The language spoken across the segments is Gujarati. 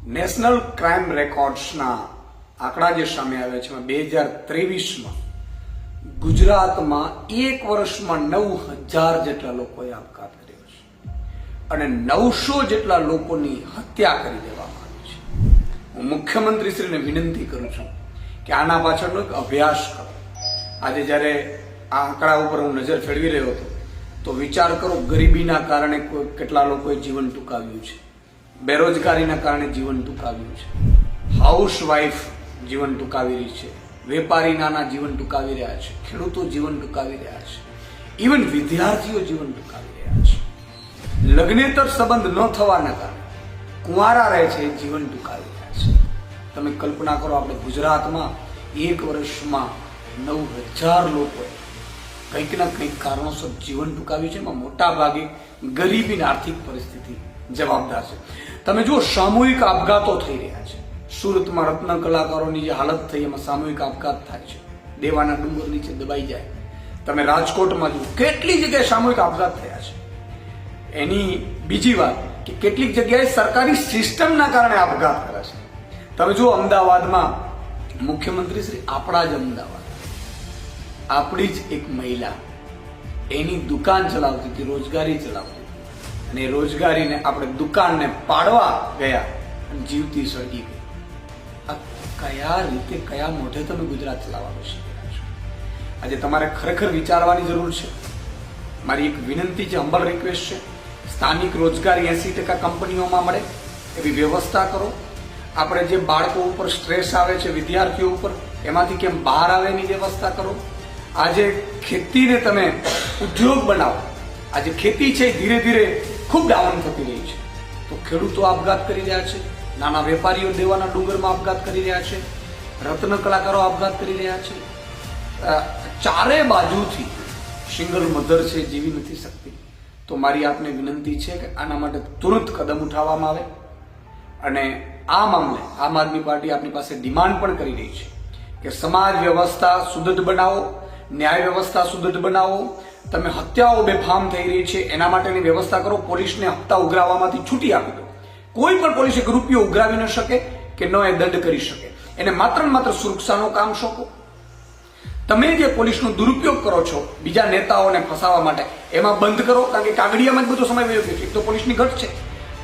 નેશનલ ક્રાઇમ રેકોર્ડ્સના આંકડા જે સામે આવ્યા છે 2023માં ગુજરાતમાં એક વર્ષમાં 9000 જેટલા લોકોએ આપઘાત કર્યો છે અને 900 જેટલા લોકોની હત્યા કરી દેવામાં આવી છે. હું મુખ્યમંત્રીશ્રીને વિનંતી કરું છું કે આના પાછળનો એક અભ્યાસ કરો. આજે જ્યારે આ આંકડા ઉપર હું નજર ફેરવી રહ્યો હતો તો વિચાર કરો, ગરીબીના કારણે કેટલા લોકોએ જીવન ટૂંકાવ્યું છે, બેરોજગારીના કારણે જીવન ટૂંકાવ્યું છે, હાઉસવાઈફ જીવન ટૂંકાવી રહી છે, વેપારી નાના જીવન ટૂંકાવી રહ્યા છે, ખેડૂતો જીવન ટૂંકાવી રહ્યા છે, ઇવન વિદ્યાર્થીઓ જીવન ટૂંકાવી રહ્યા છે. લગ્નેતર સંબંધ ન થવાના કારણે કુંવારા રહે છે, જીવન ટૂંકાવી રહ્યા છે. તમે કલ્પના કરો, આપણે ગુજરાતમાં એક વર્ષમાં 9000 લોકોએ કંઈક ના કંઈક કારણોસર જીવન ટૂંકાવ્યું છે. એમાં મોટા ભાગે ગરીબી અને આર્થિક પરિસ્થિતિ જવાબદાર છે. તમે જુઓ, સામૂહિક આપઘાતો થઈ રહ્યા છે. સુરતમાં રત્ન કલાકારોની જે હાલત થઈ, એમાં સામૂહિક આપઘાત થાય છે, દેવાના ડુંગર નીચે દબાઈ જાય. તમે રાજકોટમાં જુઓ, કેટલી જગ્યાએ સામૂહિક આપઘાત થયા છે. એની બીજી વાત કે કેટલીક જગ્યાએ સરકારી સિસ્ટમના કારણે આપઘાત કરે છે. તમે જુઓ, અમદાવાદમાં મુખ્યમંત્રી શ્રી આપણા જ અમદાવાદ, આપણી જ એક મહિલા એની દુકાન ચલાવતી હતી, રોજગારી ચલાવતી હતી, અને રોજગારીને આપણે દુકાનને પાડવા ગયા અને જીવતી સળગી ગઈ. આ કયા રીતે, કયા મોઢે તમે ગુજરાત ચલાવવાનું શીખી રહ્યા છો? આજે તમારે ખરેખર વિચારવાની જરૂર છે. મારી એક વિનંતી છે, હમ્બલ રિક્વેસ્ટ છે, સ્થાનિક રોજગારી 80% કંપનીઓમાં મળે એવી વ્યવસ્થા કરો. આપણે જે બાળકો ઉપર સ્ટ્રેસ આવે છે, વિદ્યાર્થીઓ ઉપર, એમાંથી કેમ બહાર આવે એની વ્યવસ્થા કરો. આજે ખેતીને તમે ઉદ્યોગ બનાવો. આજે ખેતી છે ધીરે ધીરે ખૂબ ડાઉન થતી રહી છે, તો ખેડૂતો આપઘાત કરી રહ્યા છે, નાના વેપારીઓ દેવાના ડુંગરમાં આપઘાત કરી રહ્યા છે, રત્ન કલાકારો આપઘાત કરી રહ્યા છે. ચારે બાજુથી સિંગલ મધર છે, જીવી નથી શકતી. તો મારી આપને વિનંતી છે કે આના માટે તુરંત કદમ ઉઠાવવામાં આવે. અને આ મામલે આમ આદમી પાર્ટી આપની પાસે ડિમાન્ડ પણ કરી રહી છે કે સમાજ વ્યવસ્થા સુદૃઢ બનાવો, ન્યાય વ્યવસ્થા સુદૃઢ બનાવો. તમે હત્યાઓ બેફામ થઈ રહી છે એના માટેની વ્યવસ્થા કરો. પોલીસને હપ્તા ઉઘરાવવામાંથી છૂટી આપી દો. કોઈ પણ પોલીસ એક રૂપિયો ઉઘરાવી ન શકે કે ન એ દંડ કરી શકે. એને માત્ર ને માત્ર સુરક્ષાનું કામ સોંપો. તમે જે પોલીસનો દુરુપયોગ કરો છો બીજા નેતાઓને ફસાવવા માટે, એમાં બંધ કરો, કારણ કે કાગડિયામાં જ બધો સમય વયો ગયો છે. એક તો પોલીસની ઘટ છે,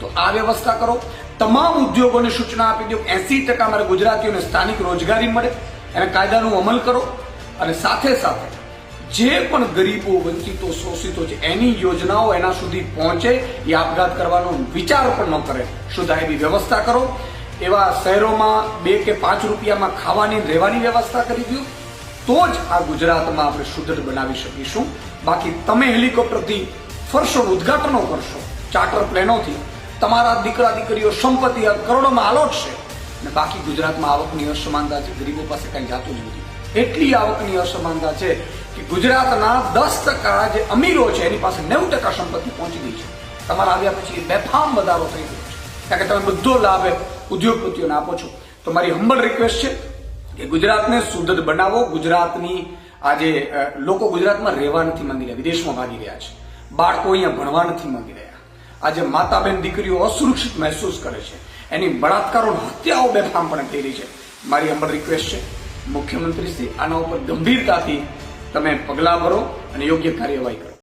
તો આ વ્યવસ્થા કરો. તમામ ઉદ્યોગોને સૂચના આપી દો, 80% અમારા ગુજરાતીઓને સ્થાનિક રોજગારી મળે, એને કાયદાનું અમલ કરો. અને સાથે સાથે જે પણ ગરીબો, વંચિતો, શોષિતો છે એની યોજનાઓ એના સુધી પહોંચે, એ આપઘાત કરવાનો વિચાર પણ ન કરે, શુદ્ધ એવી વ્યવસ્થા કરો. એવા શહેરોમાં 2 કે 5 રૂપિયામાં ખાવાની રહેવાની વ્યવસ્થા કરી દો, તો જ આ ગુજરાતમાં આપણે સુદૃઢ બનાવી શકીશું. બાકી તમે હેલિકોપ્ટરથી ફરશો, ઉદઘાટનો કરશો, ચાર્ટર પ્લેનોથી, તમારા દીકરા દીકરીઓ સંપત્તિ કરોડોમાં આલોટશે, અને બાકી ગુજરાતમાં આવકની અસમાનતા છે, ગરીબો પાસે કંઈ જાતું જ નથી. એટલી આવકની અસમાનતા છે કે ગુજરાતના 10% જે અમીરો છે એની પાસે 90% સંપત્તિ પહોંચી ગઈ છે. તમારા આવ્યા પછી બેફામ વધારો થઈ ગયો છે, કારણ કે તમે બધો લાભ ઉદ્યોગપતિઓને આપો છો. તો મારી હમ્બલ રિક્વેસ્ટ છે કે ગુજરાતને સુદૃઢ બનાવો. ગુજરાતની આજે લોકો ગુજરાતમાં રહેવા નથી માંગી રહ્યા, વિદેશમાં ભાગી રહ્યા છે. બાળકો અહીંયા ભણવા નથી માંગી રહ્યા. આજે માતા બેન દીકરીઓ અસુરક્ષિત મહેસૂસ કરે છે, એની બળાત્કારો, હત્યાઓ બેફામપણે થઈ રહી છે. મારી હમ્બલ રિક્વેસ્ટ છે, મુખ્યમંત્રીશ્રી આના ઉપર ગંભીરતાથી તમે પગલાં ભરો અને યોગ્ય કાર્યવાહી કરો.